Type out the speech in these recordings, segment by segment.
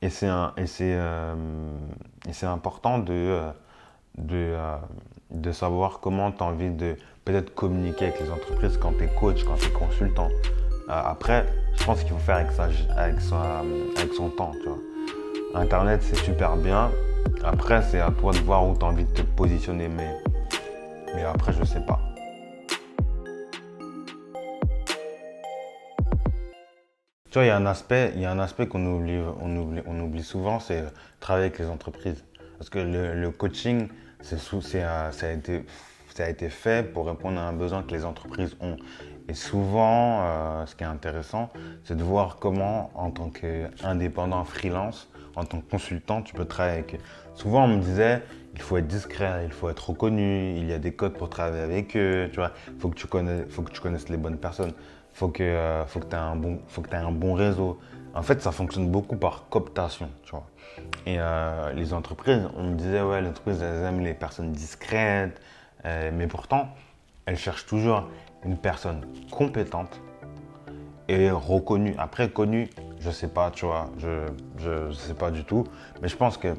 et c'est important de, euh, de savoir comment tu as envie de peut-être communiquer avec les entreprises quand tu es coach, quand tu es consultant. Après, je pense qu'il faut faire avec son temps, tu vois. Internet, c'est super bien. Après, c'est à toi de voir où tu as envie de te positionner, mais après, je sais pas. Tu vois, il y a un aspect on oublie souvent, c'est travailler avec les entreprises. Parce que le coaching, ça a été fait pour répondre à un besoin que les entreprises ont. Et souvent, ce qui est intéressant, c'est de voir comment, en tant qu'indépendant freelance, en tant que consultant, tu peux travailler avec eux. Souvent, on me disait, il faut être discret, il faut être reconnu, il y a des codes pour travailler avec eux, tu vois, faut que tu connaisses les bonnes personnes. Faut que tu aies un bon réseau. En fait, ça fonctionne beaucoup par cooptation, tu vois. Et les entreprises, on me disait, ouais, les entreprises, elles aiment les personnes discrètes, mais pourtant, elles cherchent toujours une personne compétente et reconnue. Après, connue, je sais pas, tu vois, je sais pas du tout, mais je pense que,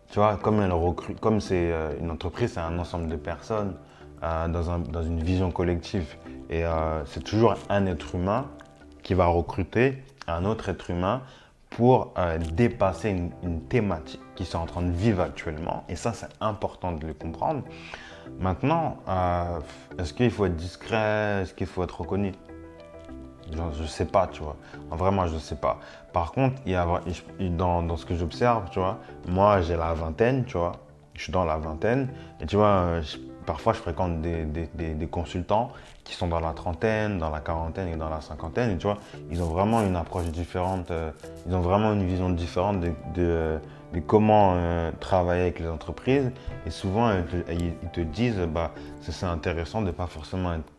tu vois, comme elle recrute, comme c'est une entreprise, c'est un ensemble de personnes dans une vision collective. Et c'est toujours un être humain qui va recruter un autre être humain pour dépasser une thématique qu'ils sont en train de vivre actuellement. Et ça, c'est important de le comprendre. Maintenant, est-ce qu'il faut être discret? Est-ce qu'il faut être reconnu? Je sais pas, tu vois. Vraiment, je sais pas. Par contre, dans ce que j'observe, tu vois, moi, j'ai la vingtaine, tu vois. Je suis dans la vingtaine. Et tu vois, parfois, je fréquente des consultants qui sont dans la trentaine, dans la quarantaine et dans la cinquantaine. Et tu vois, ils ont vraiment une approche différente. Ils ont vraiment une vision différente de comment travailler avec les entreprises. Et souvent, ils te disent, bah, c'est intéressant de pas forcément être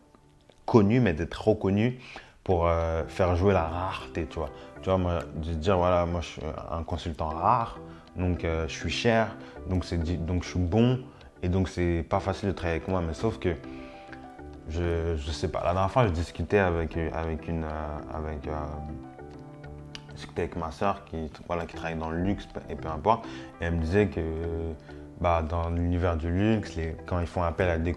connu, mais d'être reconnu pour faire jouer la rareté, tu vois. Tu vois, moi, de dire, voilà, moi, je suis un consultant rare, donc je suis cher, donc je suis bon, et donc c'est pas facile de travailler avec moi, mais sauf que je sais pas. La dernière fois, je discutais je discutais avec ma soeur voilà, qui travaille dans le luxe et peu importe, et elle me disait que bah, dans l'univers du luxe, quand ils font appel à des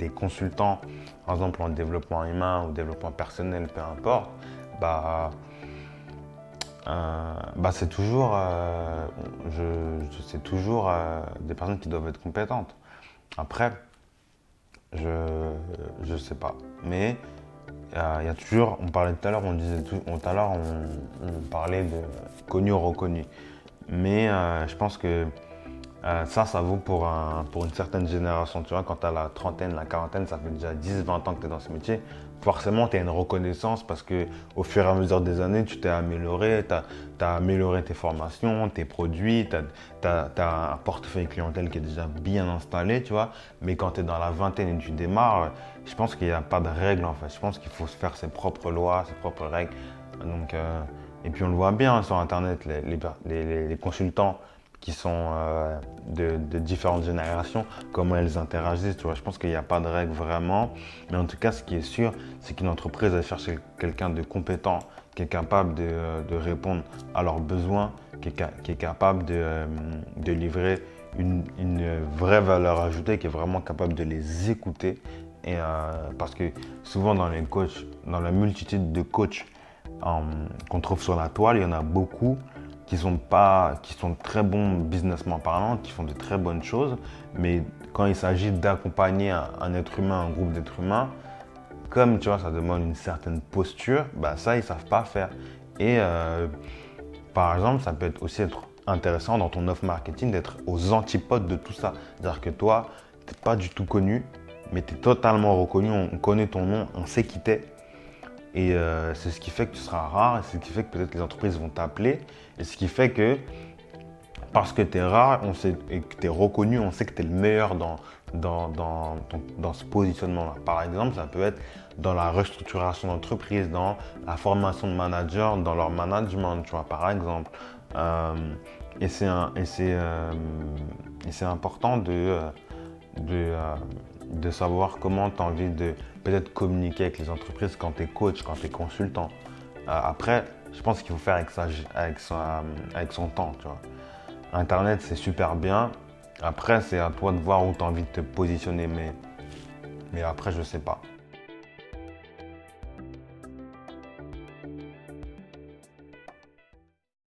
consultants, par exemple en développement humain ou développement personnel, peu importe, bah, c'est toujours, c'est toujours des personnes qui doivent être compétentes. Après, je sais pas. Mais il y a toujours, on parlait tout à l'heure, tout à l'heure, on parlait de connu ou reconnu. Mais je pense que ça vaut pour une certaine génération. Tu vois, quand tu as la trentaine, la quarantaine, ça fait déjà 10, 20 ans que tu es dans ce métier. Forcément, tu as une reconnaissance parce que au fur et à mesure des années, tu t'es amélioré, tu as amélioré tes formations, tes produits, tu as un portefeuille clientèle qui est déjà bien installé, tu vois. Mais quand tu es dans la vingtaine et tu démarres, je pense qu'il n'y a pas de règles en fait. Je pense qu'il faut se faire ses propres lois, ses propres règles. Donc, et puis on le voit bien sur Internet, les consultants qui sont de différentes générations, comment elles interagissent. Tu vois. Je pense qu'il n'y a pas de règle vraiment. Mais en tout cas, ce qui est sûr, c'est qu'une entreprise, elle cherche quelqu'un de compétent, qui est capable de répondre à leurs besoins, qui est capable de livrer une vraie valeur ajoutée, qui est vraiment capable de les écouter. Et parce que souvent dans les coachs, dans la multitude de coachs qu'on trouve sur la toile, il y en a beaucoup qui sont très bons businessment parlant, qui font de très bonnes choses, mais quand il s'agit d'accompagner un être humain, un groupe d'êtres humains, comme tu vois, ça demande une certaine posture, bah ça, ils savent pas faire. Et par exemple, ça peut aussi être intéressant dans ton offre marketing d'être aux antipodes de tout ça. C'est-à-dire que toi, tu n'es pas du tout connu, mais tu es totalement reconnu, on connaît ton nom, on sait qui t'es. Et c'est ce qui fait que tu seras rare, et c'est ce qui fait que peut-être les entreprises vont t'appeler, et ce qui fait que parce que tu es rare et que tu es reconnu, on sait que tu es le meilleur dans ce positionnement-là. Par exemple, ça peut être dans la restructuration d'entreprise, dans la formation de managers, dans leur management, tu vois, par exemple. Euh, et c'est important de savoir comment tu as envie de peut-être communiquer avec les entreprises quand tu es coach, quand tu es consultant. Après, Je pense qu'il faut faire avec son temps, tu vois. Internet, c'est super bien. Après, c'est à toi de voir où tu as envie de te positionner. Mais après, je sais pas.